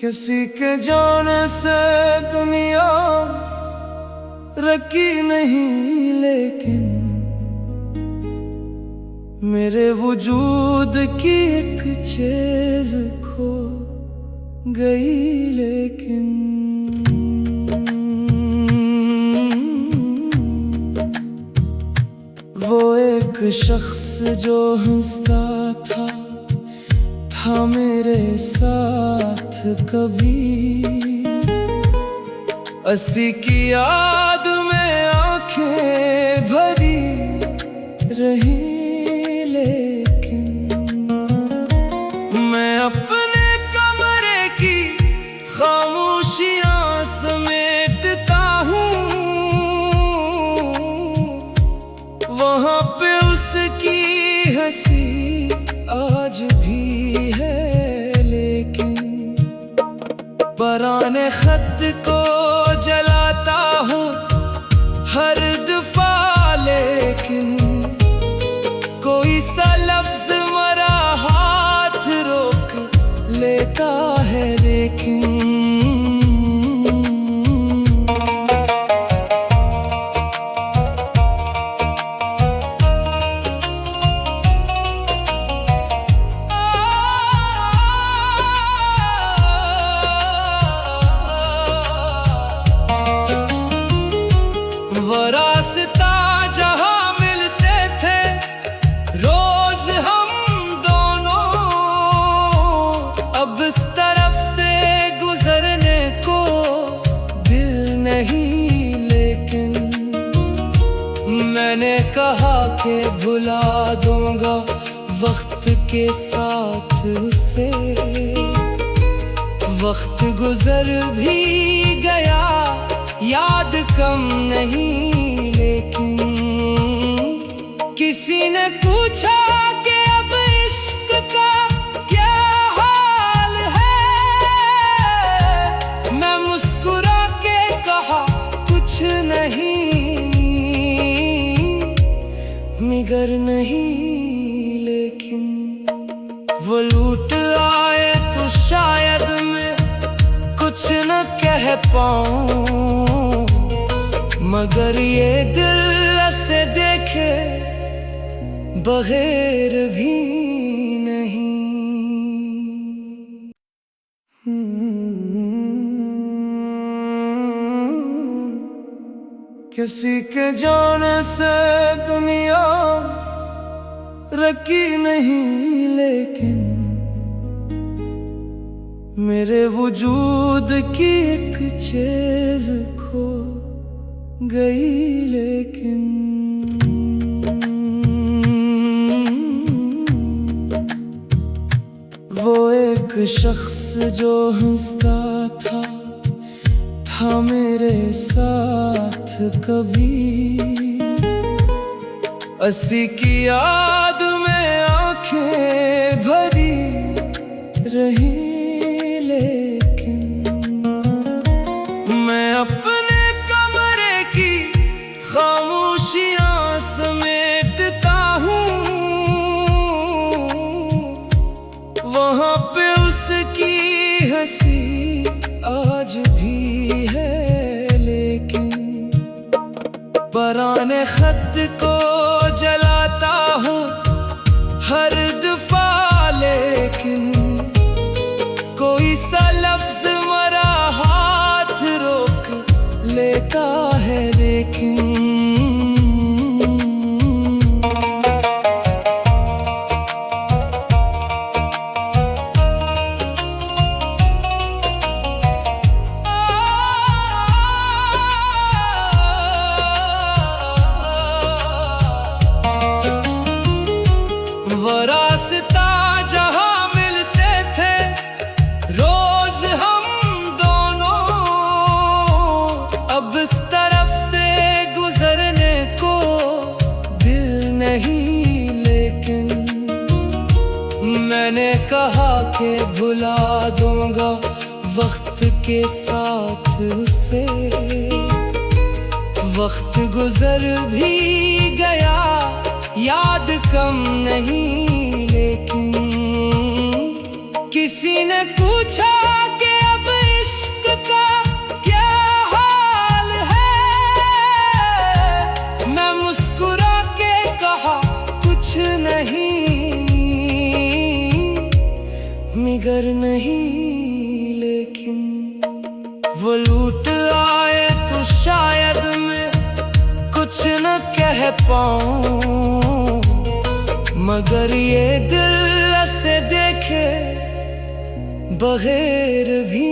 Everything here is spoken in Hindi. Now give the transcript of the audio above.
किसी के जाने से दुनिया रखी नहीं, लेकिन मेरे वजूद की एक चीज खो गई। लेकिन वो एक शख्स जो हंसता था मेरे साथ कभी, अस्सी की याद में आंखें भरी रही। लेकिन मैं अपने कमरे की खामोशियां समेटता हूँ, वहां पे उसकी हंसी आज भी है। लेकिन पराने खत को जलाता हूँ हर दफा, लेकिन कोई सा लफ्ज मरा हाथ रोक लेता है। लेकिन रास्ता जहाँ मिलते थे रोज हम दोनों, अब इस तरफ से गुजरने को दिल नहीं। लेकिन मैंने कहा कि भुला दूंगा वक्त के साथ उसे, वक्त गुजर भी गया याद कम नहीं। लेकिन किसी ने पूछा कि अब इश्क का क्या हाल है, मैं मुस्कुरा के कहा कुछ नहीं, मगर नहीं। लेकिन वो लूट आए तो शायद मैं कुछ न कह पाऊं, मगर ये दिल से देखे बगैर भी नहीं। किसी के जाने से दुनिया रखी नहीं, लेकिन मेरे वजूद की एक चीज खो गई। लेकिन वो एक शख्स जो हंसता था मेरे साथ कभी, अस्सी की याद में आंखें भरी रही। लेकिन मैं अपने कमरे की खामोशियां समेटता हूँ, वहां पे उसकी हंसी आज भी है। लेकिन पराने खत को जलाता हूँ हर दफा, लेकिन कोई सा लफ्ज मरा हाथ रोक लेता है। लेकिन वो रास्ता जहाँ मिलते थे रोज हम दोनों, अब इस तरफ से गुजरने को दिल नहीं। लेकिन मैंने कहा कि भुला दूंगा वक्त के साथ उसे, वक्त गुजर भी गया याद कम नहीं, लेकिन किसी ने पूछा कि अब इश्क का क्या हाल है। मैं मुस्कुरा के कहा कुछ नहीं, मगर नहीं, लेकिन वो लूट आए तो शायद मैं कुछ न कह पाऊं, मगर ये दिल से देखे बगैर भी